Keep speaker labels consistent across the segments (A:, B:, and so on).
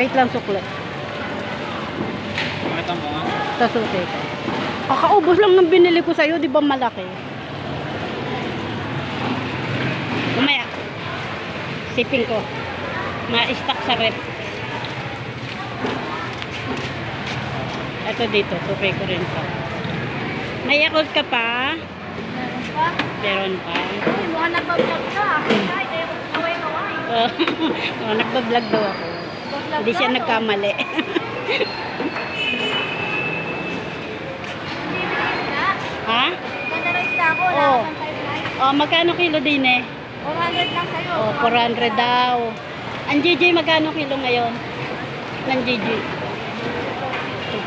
A: Wait lang, sukle.
B: Makita mo nga.
A: Ito, suki ko. Kakaubos lang ng binili ko sa'yo, di ba malaki? Umaya. Siping ko. Ma-stock sa rep. Ito dito, suki ko rin pa. May Yakult ka pa?
C: Meron pa?
A: Meron pa.
C: Uy, mukhang nagbablog ka. Kahit ayaw ko kaway-kaway.
A: Oh, nagbablog daw ako. Hindi siya nagkamali. Ha?
C: Ganda na isda ko. Wala
A: Oo.
C: kang pipeline.
A: Oh, magkano kilo din eh?
C: 400 lang sa'yo.
A: Oh, 400 daw. Ang GG, magkano kilo ngayon? Ng GG?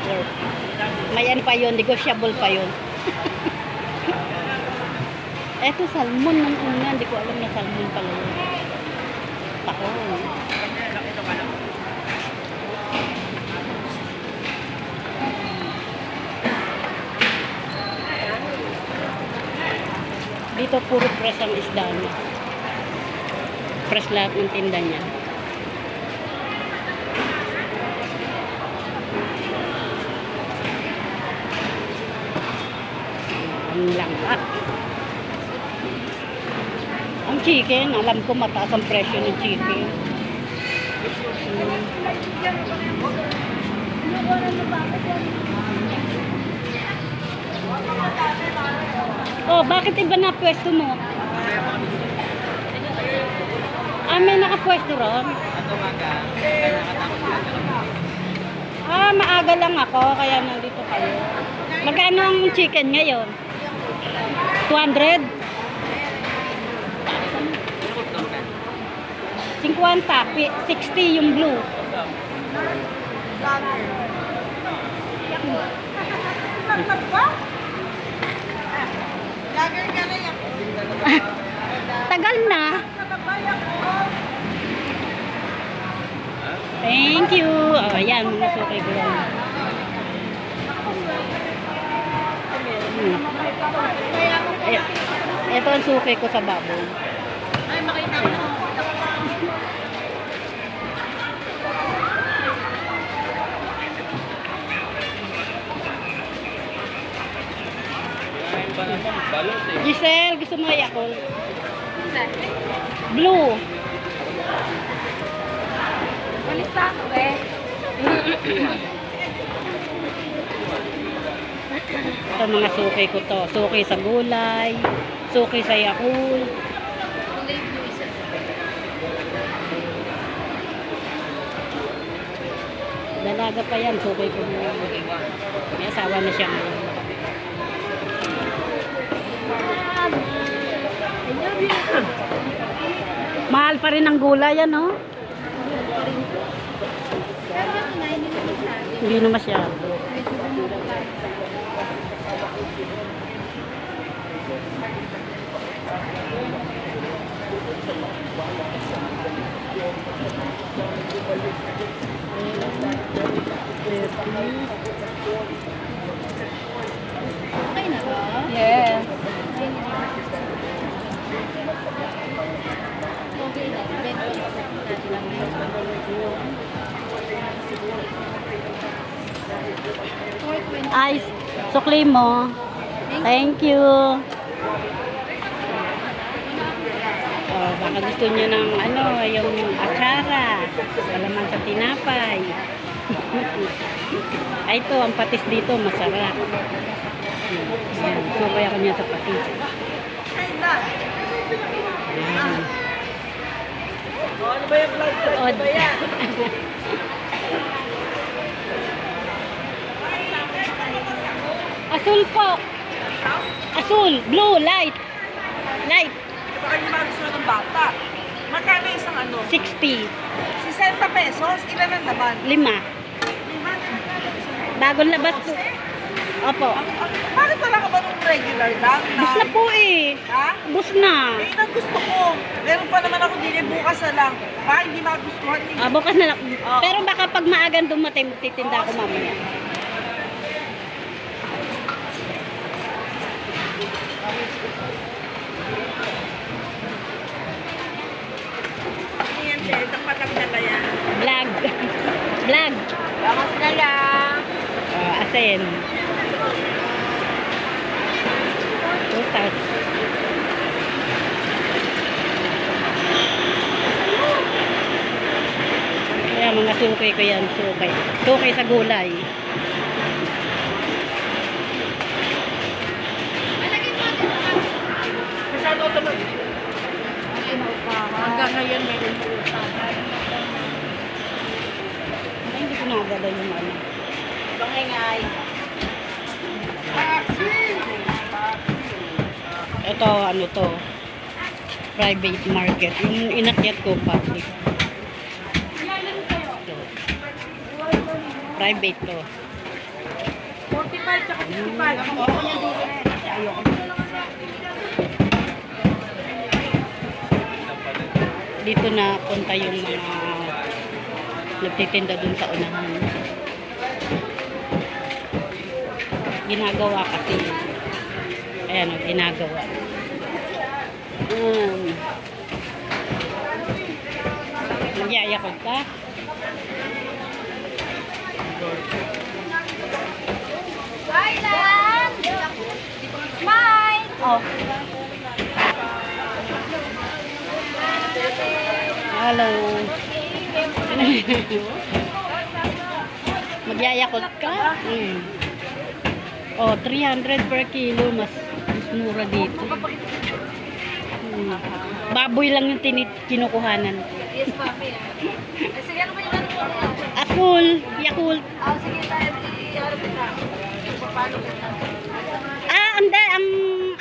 A: 2.4. May ano pa yun, negotiable pa yun. Eto, salmon ng una. Hindi ko alam na salmon pala yun. Taon. Dito puro fresh ang isda niya. Fresh lahat ng tinda niya. Ang langkat. Ang chicken, alam ko mataas ang presyo ng chicken. Oh, bakit iba na pwesto mo? Ah, may nakapwesto ron? Ah, maaga lang ako, kaya nandito kayo. Magkano ang chicken ngayon? 200? 50, 60 yung blue. Tagal na. Thank you. Oh, ayan, mga suki ko yan. Ito ang suki ko sa baboy.
C: Ay, makita mo.
A: Giselle, gusto mo Yakult? Blue.
C: Walis pa ako eh.
A: Ito mga suki ko to. Suki sa gulay. Suki sa Yakult. Dalaga pa yan. Suki ko mo. May asawa na siya ngayon. Mahal pa rin ang gulay yan, no? Hindi na masyado.
C: Okay na ba?
A: Yes.
C: Okay na.
A: Ay, sukli mo. Thank you. Oh, baka gusto niyo ng ano, yung atsara. Kalaman sa tinapay. Ay, ito, ang patis dito, masarap. Ayan, sukay ako niya sa patis. Ayan.
B: Ano ba yung vlog?
A: Ano ba yan? Asul po. Asul, blue, light. Light,
D: Baka hindi magustuhan ng bata. Magkano isang ano?
A: 60.
D: 60 pesos? Ilan ang laman?
A: 5. Bagong labas po. Opo.
D: Bakit wala ka ba nung regular lang?
A: Bus na po eh.
D: Ha?
A: Bus na.
D: Eh, yun ang gusto ko. Meron pa naman ako din bukas na lang. Baka hindi magustuhan.
A: Ah, bukas na lang.
D: Oo.
A: Pero baka pag maagang dumating, titinda ako mamaya.
D: Yan, isang patag na kaya.
A: Vlog. Vlog.
C: Bakas na lang.
A: Asin. Tutas. Kaya mga suki ko yan, suki. Suki sa gulay.
D: Masyado ito mag... Hanggang ngayon may umuutan.
A: Ay, hindi ko nagadala yung ano.
D: Bangingay.
A: Ito, ano to? Private market. Yung inakyat ko, public. Private to.
D: 45 tsaka 55. Ako niya dito eh. Ayoko.
A: Dito na punta yung mga nagtitinda dun sa unahan. Ginagawa kasi. Ayan, ginagawa. Magyayakot ka?
C: Thailand! Smile!
A: Oh. Hello. Magyayakot ka? Oh, 300 per kilo. Mas mura dito. Baboy lang yung kinukuhanan.
C: Yes, papi. Sige, ano ba yung ano mo na?
A: Asul, Yakult.
C: Sige, tayo. I-harap na. Paano ko na?
A: Anda, ang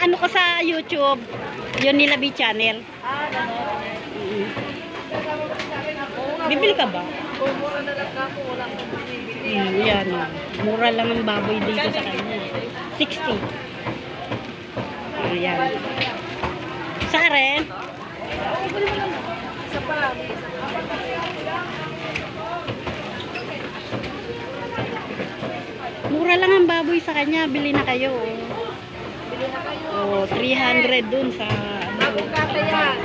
A: ano ko sa YouTube, yun nila B channel. Bibili ka ba?
C: Kung mura na lang ako, wala akong binibili.
A: Yan. Mura lang ang baboy dito sa kanya. 60. Ayan. Sa rin?
C: Isa pa.
A: Mura lang ang baboy sa kanya. Bili na kayo.
C: Bili na kayo.
A: Oh, 300 dun sa
C: Bagong kata yan.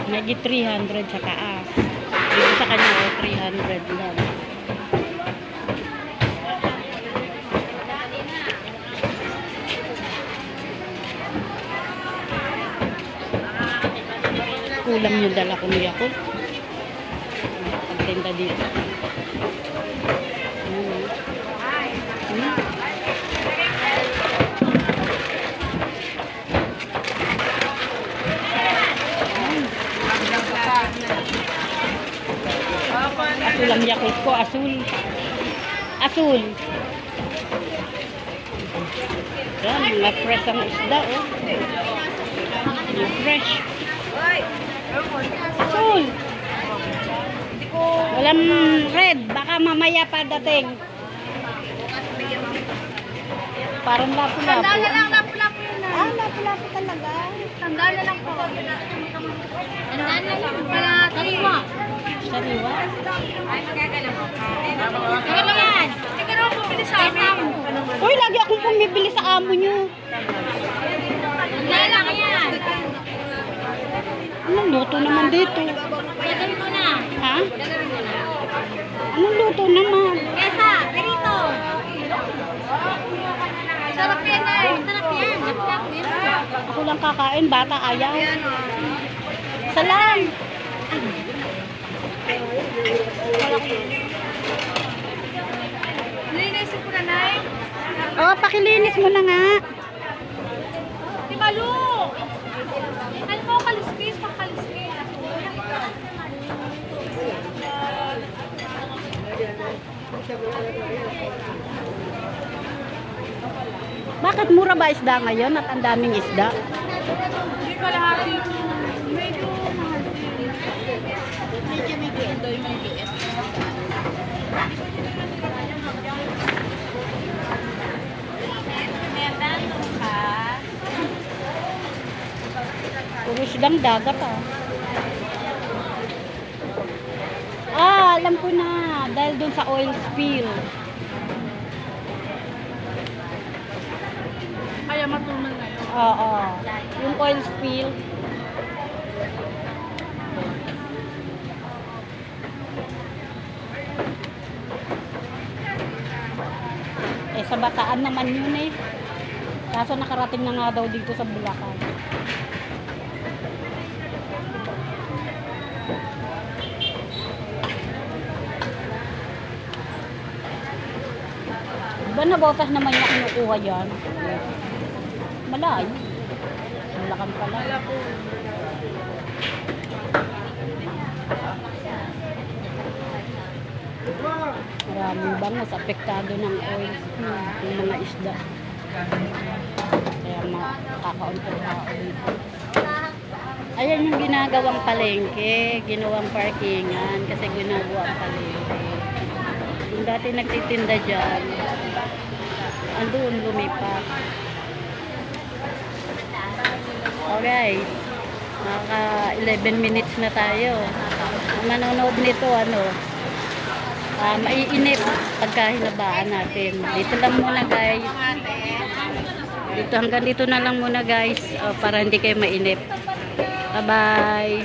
A: Nagi 300 sa taas. Dito sa kanya, 300 lang. Kulang yung dala ko niya ko. Pagtinda dito. Kulang Yakult ko, asul. Asul. Yan, mga fresh ang isda, oh. Mga fresh. Asul. Walang red, baka mamaya pa dating. Parang lapu-lapu.
C: Tandaan na lang, lapu-lapu yun na.
A: Lapu-lapu talaga.
C: Tandaan na lang po. Tandaan na lang. Para taliwa.
A: Sariwa.
C: Ay, magagalaw ko. Teka lang yan. Teka lang, bumili sa amin.
A: Uy, lagi akong pumibili sa amo nyo.
C: Tandaan lang yan.
A: Anong luto naman dito?
C: Gagawin ko na.
A: Ha?
C: Gagawin ko na.
A: Anong luto naman?
C: Kesa, perito. Sarap yan eh. Sarap yan. Lapu-lapu yan.
A: Ako lang kakain, bata ayaw. Salam!
C: Nilinisip ko na, Nay.
A: Oh, pakilinis mo na nga.
C: Di Malu! Ano mo kaliskis? Pakaliskis.
A: Bakit mura ba isda ngayon at ang daming isda?
C: Hindi pa lahat yung medyo mahal din. Medyo may doy, may BS.
A: Puro isdang dagat ah. Alam ko na. Dahil dun sa oil spill.
C: Kaya matumal ngayon.
A: Oo. Yung oil spill. Bataan naman yun eh. Kaso nakarating na nga daw dito sa Bulacan. Diba na botas naman niya kinukuha dyan? Malayo. Bulacan pala.
C: Wala po.
A: Maraming bangos, apektado ng oil, yung mga isda. Kaya makakaunti tao dito. Ayan yung ginagawang palengke, ginawang parkingan, kasi ginagawang palengke. Yung dati nagtitinda dyan, andun lumipat. Alright, naka 11 minutes na tayo. Ang manonood nito, maiinip pagka hinabaan natin. Dito lang muna guys. Hanggang dito na lang muna guys, para hindi kayo mainip. Bye bye.